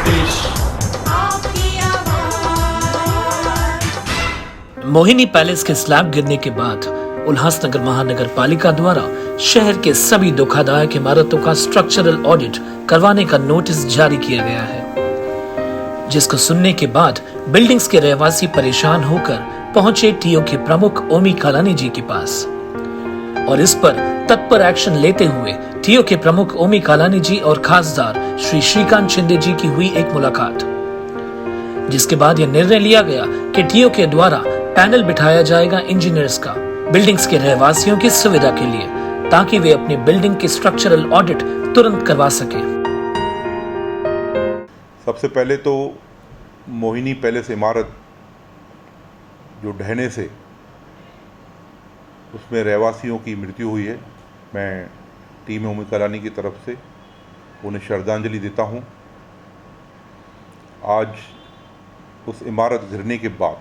पेश। मोहिनी पैलेस के स्लैब गिरने के बाद उल्हासनगर महानगर पालिका द्वारा शहर के सभी धोखादायक इमारतों का स्ट्रक्चरल ऑडिट करवाने का नोटिस जारी किया गया है, जिसको सुनने के बाद बिल्डिंग्स के रहवासी परेशान होकर पहुंचे टीओ के प्रमुख ओमी कालानी जी के पास और इस पर तत्पर एक्शन लेते हुए टीओ के प्रमुख ओमी कालानी जी और खासदार श्री श्रीकांत शिंदे जी की हुई एक मुलाकात, जिसके बाद यह निर्णय लिया गया कि टीओ के द्वारा पैनल बिठाया जाएगा इंजीनियर्स का बिल्डिंग्स के रहवासियों की सुविधा के लिए, ताकि वे अपनी बिल्डिंग की स्ट्रक्चरल ऑडिट तुरंत करवा सके। सबसे पहले तो मोहिनी पैलेस इमारत जो ढहने से उसमें रहवासियों की मृत्यु हुई है, मैं टीम ओमी कालानी की तरफ से उन्हें श्रद्धांजलि देता हूं। आज उस इमारत गिरने के बाद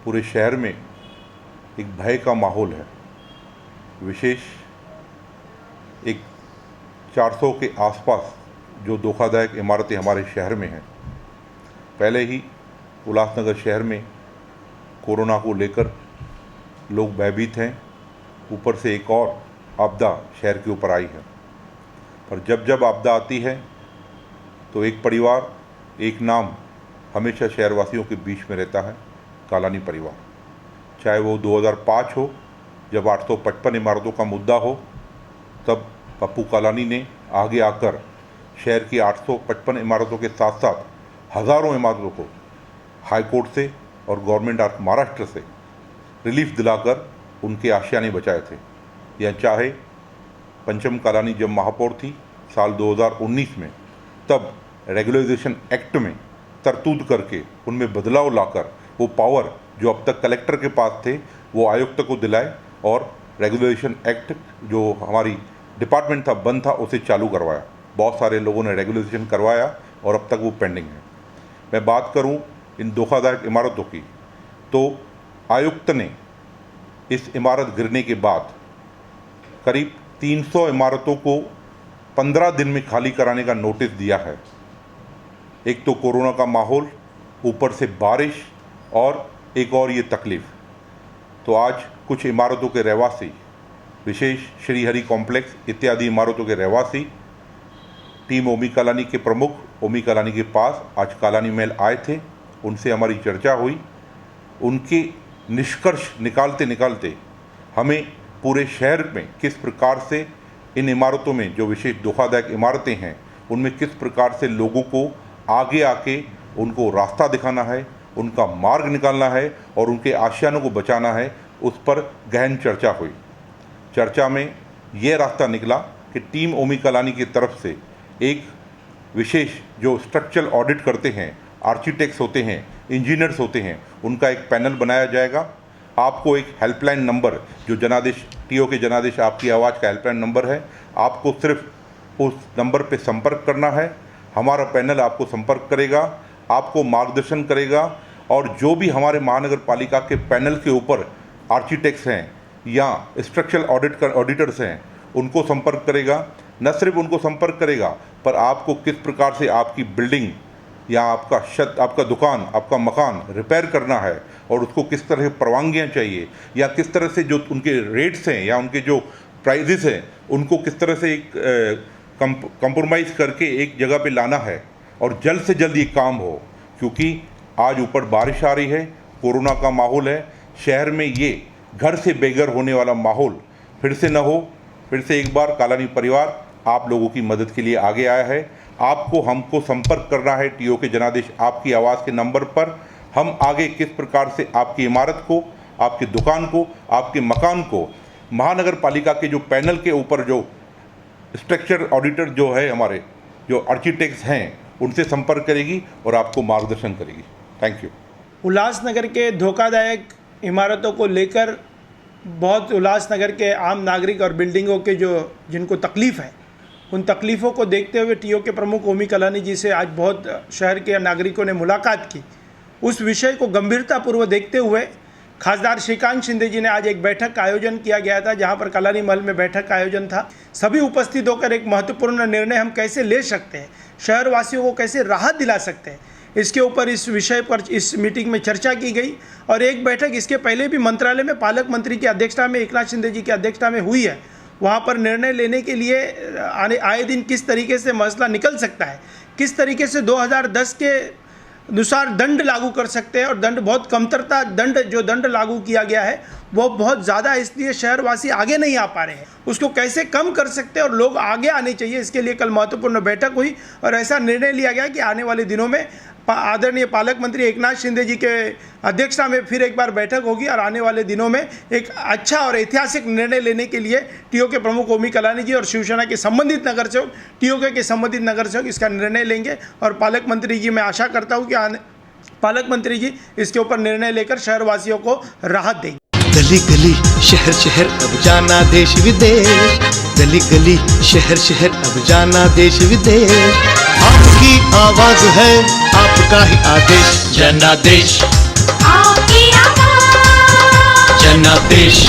पूरे शहर में एक भय का माहौल है। विशेष एक 400 के आसपास जो धोखादायक इमारतें हमारे शहर में हैं। पहले ही उल्हासनगर शहर में कोरोना को लेकर लोग भयभीत हैं, ऊपर से एक और आपदा शहर के ऊपर आई है। पर जब जब आपदा आती है तो एक परिवार, एक नाम हमेशा शहरवासियों के बीच में रहता है, कालानी परिवार। चाहे वो 2005 हो, जब 855 इमारतों का मुद्दा हो, तब पप्पू कालानी ने आगे आकर शहर की 855 इमारतों के साथ साथ हज़ारों इमारतों को हाई कोर्ट से और गवर्नमेंट ऑफ महाराष्ट्र से रिलीफ दिलाकर उनके आशियाने बचाए थे। या चाहे पंचम कालानी जब महापौर थी साल 2019 में, तब रेगुलराइजेशन एक्ट में तरतूद करके उनमें बदलाव लाकर वो पावर जो अब तक कलेक्टर के पास थे वो आयुक्त को दिलाए और रेगुलेशन एक्ट जो हमारी डिपार्टमेंट था बंद था उसे चालू करवाया। बहुत सारे लोगों ने रेगुलेशन करवाया और अब तक वो पेंडिंग है। मैं बात करूं इन धोखादायक इमारतों की, तो आयुक्त ने इस इमारत गिरने के बाद करीब 300 इमारतों को 15 दिन में खाली कराने का नोटिस दिया है। एक तो कोरोना का माहौल, ऊपर से बारिश और एक और ये तकलीफ। तो आज कुछ इमारतों के रहवासी, विशेष श्री हरि कॉम्प्लेक्स इत्यादि इमारतों के रहवासी टीम ओमी कालानी के प्रमुख ओमी कालानी के पास आज कालानी महल आए थे। उनसे हमारी चर्चा हुई। उनके निष्कर्ष निकालते निकालते हमें पूरे शहर में किस प्रकार से इन इमारतों में जो विशेष धोखादायक इमारतें हैं उनमें किस प्रकार से लोगों को आगे आके उनको रास्ता दिखाना है, उनका मार्ग निकालना है और उनके आशियानों को बचाना है, उस पर गहन चर्चा हुई। चर्चा में ये रास्ता निकला कि टीम ओमी कालानी की तरफ से एक विशेष जो स्ट्रक्चरल ऑडिट करते हैं, आर्किटेक्ट्स होते हैं, इंजीनियर्स होते हैं, उनका एक पैनल बनाया जाएगा। आपको एक हेल्पलाइन नंबर जो जनादेश टीओ के जनादेश आपकी आवाज़ का हेल्पलाइन नंबर है, आपको सिर्फ उस नंबर पे संपर्क करना है। हमारा पैनल आपको संपर्क करेगा, आपको मार्गदर्शन करेगा और जो भी हमारे महानगर पालिका के पैनल के ऊपर आर्किटेक्ट्स हैं या स्ट्रक्चरल ऑडिटर्स हैं उनको संपर्क करेगा। न सिर्फ उनको संपर्क करेगा पर आपको किस प्रकार से आपकी बिल्डिंग या आपका छत, आपका दुकान, आपका मकान रिपेयर करना है और उसको किस तरह परवानगियाँ चाहिए या किस तरह से जो उनके रेट्स हैं या उनके जो प्राइजेस हैं उनको किस तरह से एक कंप्रोमाइज़ करके एक जगह पे लाना है और जल्द से जल्द ये काम हो। क्योंकि आज ऊपर बारिश आ रही है, कोरोना का माहौल है, शहर में ये घर से बेघर होने वाला माहौल फिर से न हो। फिर से एक बार कालानी परिवार आप लोगों की मदद के लिए आगे आया है। आपको हमको संपर्क करना है टीओ के जनादेश आपकी आवाज़ के नंबर पर। हम आगे किस प्रकार से आपकी इमारत को, आपकी दुकान को, आपके मकान को महानगर पालिका के जो पैनल के ऊपर जो स्ट्रक्चर ऑडिटर जो है, हमारे जो आर्किटेक्ट्स हैं, उनसे संपर्क करेगी और आपको मार्गदर्शन करेगी। Thank you. उल्लासनगर के धोखादायक इमारतों को लेकर बहुत उल्लासनगर के आम नागरिक और बिल्डिंगों के जिनको तकलीफ़ है, उन तकलीफ़ों को देखते हुए टीओ के प्रमुख ओमी कालानी जी से आज बहुत शहर के नागरिकों ने मुलाकात की। उस विषय को गंभीरतापूर्वक देखते हुए खासदार श्रीकांत शिंदे जी ने आज एक बैठक का आयोजन किया गया था, जहां पर कलानी महल में बैठक का आयोजन था। सभी उपस्थित होकर एक महत्वपूर्ण निर्णय हम कैसे ले सकते हैं, शहर वासियों को कैसे राहत दिला सकते हैं, इसके ऊपर इस विषय पर इस मीटिंग में चर्चा की गई। और एक बैठक इसके पहले भी मंत्रालय में पालक मंत्री की अध्यक्षता में, एकनाथ शिंदे जी की अध्यक्षता में हुई है। वहाँ पर निर्णय लेने के लिए आए दिन किस तरीके से मसला निकल सकता है, किस तरीके से 2010 के अनुसार दंड लागू कर सकते हैं, और दंड बहुत कमतरता दंड लागू किया गया है वो बहुत ज़्यादा, इसलिए शहरवासी आगे नहीं आ पा रहे हैं। उसको कैसे कम कर सकते हैं और लोग आगे आने चाहिए, इसके लिए कल महत्वपूर्ण बैठक हुई और ऐसा निर्णय लिया गया कि आने वाले दिनों में आदरणीय पालक मंत्री एकनाथ शिंदे जी के अध्यक्षता में फिर एक बार बैठक होगी और आने वाले दिनों में एक अच्छा और ऐतिहासिक निर्णय लेने के लिए टीओके प्रमुख ओमी कलानी जी और शिवसेना के संबंधित नगर सेवक, टीओके के संबंधित नगर सेवक इसका निर्णय लेंगे। और पालक मंत्री जी, मैं आशा करता हूँ कि पालक मंत्री जी इसके ऊपर निर्णय लेकर शहरवासियों को राहत देंगे। गली गली शहर शहर अब जाना देश विदेश, गली गली शहर शहर अब जाना देश विदेश। आपकी आवाज है, आपका ही आदेश, जनादेश, आपकी आवाज, जनादेश।